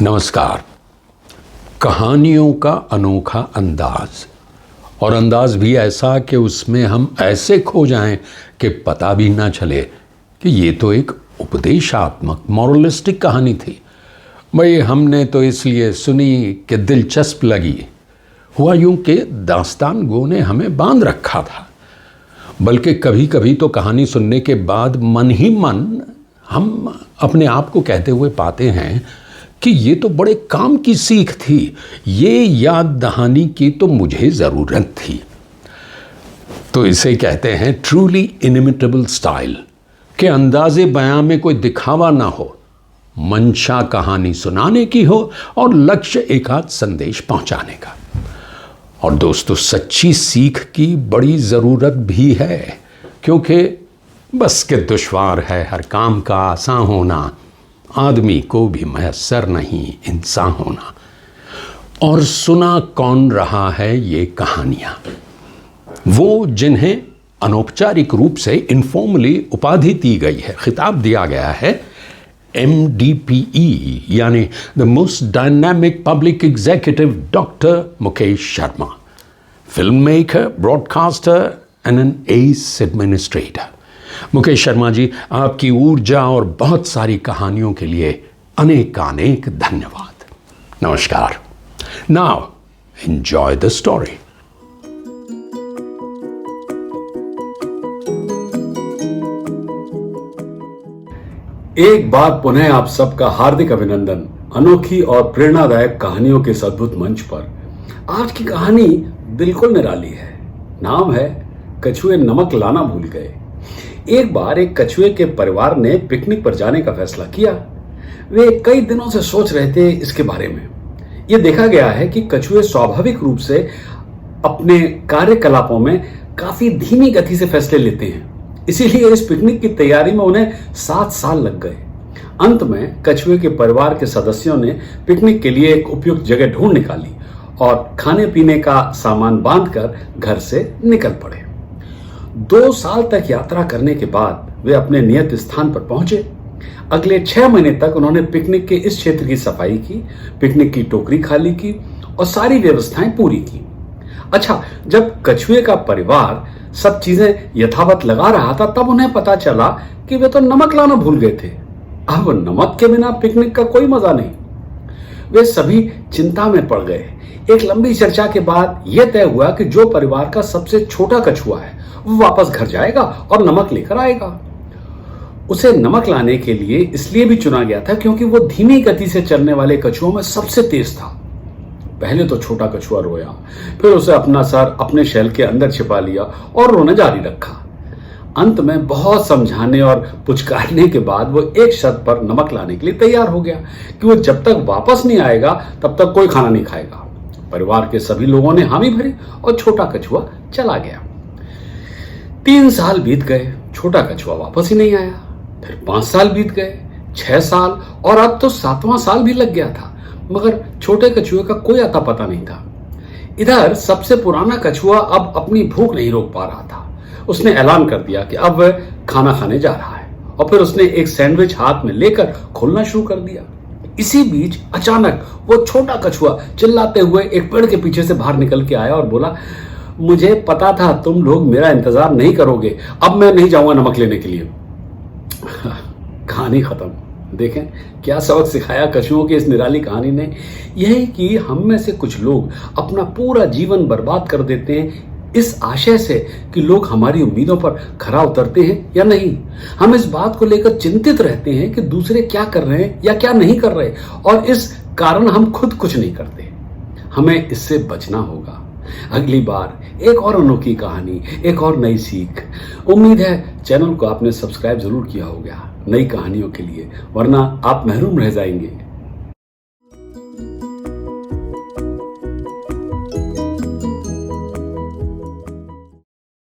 नमस्कार। कहानियों का अनोखा अंदाज, और अंदाज भी ऐसा कि उसमें हम ऐसे खो जाएं कि पता भी ना चले कि ये तो एक उपदेशात्मक मॉरलिस्टिक कहानी थी। भाई हमने तो इसलिए सुनी कि दिलचस्प लगी। हुआ यूं कि दास्तान गो ने हमें बांध रखा था, बल्कि कभी कभी तो कहानी सुनने के बाद मन ही मन हम अपने आप को कहते हुए पाते हैं कि ये तो बड़े काम की सीख थी, ये याद दहानी की तो मुझे ज़रूरत थी। तो इसे कहते हैं ट्रूली इनिमिटेबल स्टाइल, कि अंदाज़े बयां में कोई दिखावा ना हो, मंशा कहानी सुनाने की हो और लक्ष्य एक आध संदेश पहुंचाने का। और दोस्तों, सच्ची सीख की बड़ी ज़रूरत भी है, क्योंकि बस के दुश्वार है हर काम का आसान होना, आदमी को भी मैसर नहीं इंसान होना। और सुना कौन रहा है ये कहानियां? वो जिन्हें अनौपचारिक रूप से इनफॉर्मली उपाधि दी गई है, खिताब दिया गया है MDPE, यानी the most dynamic public executive doctor Mukesh Sharma, film maker, broadcaster and N S administrator. Mukesh Sharma ji, आपकी ऊर्जा और बहुत सारी कहानियों के लिए अनेकानेक धन्यवाद। नमस्कार। Now enjoy the story. एक बार पुनः आप सबका हार्दिक अभिनंदन अनोखी और प्रेरणादायक कहानियों के इस अद्भुत मंच पर। आज की कहानी बिल्कुल निराली है। नाम है कछुए नमक लाना भूल गए। एक बार एक कछुए के परिवार ने पिकनिक पर जाने का फैसला किया। वे कई दिनों से सोच रहे थे इसके बारे में। यह देखा गया है कि कछुए स्वाभाविक रूप से अपने कार्यकलापों में काफी धीमी गति से फैसले लेते हैं, इसीलिए इस पिकनिक की तैयारी में उन्हें 7 साल लग गए। अंत में कछुए के परिवार के सदस्यों ने पिकनिक के लिए एक उपयुक्त जगह ढूंढ निकाली और खाने पीने का सामान बांधकर घर से निकल पड़े। 2 साल तक यात्रा करने के बाद वे अपने नियत स्थान पर पहुंचे। अगले 6 महीने तक उन्होंने पिकनिक के इस क्षेत्र की सफाई की, पिकनिक की टोकरी खाली की और सारी व्यवस्थाएं पूरी की। अच्छा, जब कछुए का परिवार सब चीजें यथावत लगा रहा था, तब उन्हें पता चला कि वे तो नमक लाना भूल गए थे। अब नमक के बिना पिकनिक का कोई मजा नहीं। वे सभी चिंता में पड़ गए। एक लंबी चर्चा के बाद यह तय हुआ कि जो परिवार का सबसे छोटा कछुआ है वो वापस घर जाएगा और नमक लेकर आएगा। उसे नमक लाने के लिए इसलिए भी चुना गया था क्योंकि वो धीमी गति से चलने वाले कछुओं में सबसे तेज था। पहले तो छोटा कछुआ रोया, फिर उसे अपना सर अपने शैल के अंदर छिपा लिया और रोना जारी रखा। अंत में बहुत समझाने और पुचकारने के बाद वो एक शर्त पर नमक लाने के लिए तैयार हो गया कि वो जब तक वापस नहीं आएगा तब तक कोई खाना नहीं खाएगा। परिवार के सभी लोगों ने हामी भरी और छोटा कछुआ चला गया। 3 साल बीत गए, छोटा कछुआ वापस ही नहीं आया। फिर 5 साल बीत गए, 6 साल और अब तो 7वां साल भी लग गया था, मगर छोटे कछुए का कोई आता पता नहीं था। इधर सबसे पुराना कछुआ अब अपनी भूख नहीं रोक पा रहा था। उसने ऐलान कर दिया कि अब वह खाना खाने जा रहा है और फिर उसने एक सैंडविच हाथ में लेकर खोलना शुरू कर दिया। इसी बीच अचानक वो छोटा कछुआ चिल्लाते हुए एक पेड़ के पीछे से बाहर निकल के आया और बोला, मुझे पता था तुम लोग मेरा इंतजार नहीं करोगे, अब मैं नहीं जाऊंगा नमक लेने के लिए। कहानी खत्म। देखें क्या सबक सिखाया कछुओं की इस निराली कहानी ने। यह कि हम में से कुछ लोग अपना पूरा जीवन बर्बाद कर देते हैं इस आशय से कि लोग हमारी उम्मीदों पर खरा उतरते हैं या नहीं। हम इस बात को लेकर चिंतित रहते हैं कि दूसरे क्या कर रहे हैं या क्या नहीं कर रहे, और इस कारण हम खुद कुछ नहीं करते। हमें इससे बचना होगा। अगली बार एक और अनोखी कहानी, एक और नई सीख। उम्मीद है चैनल को आपने सब्सक्राइब जरूर किया होगा नई कहानियों के लिए, वरना आप महरूम रह जाएंगे।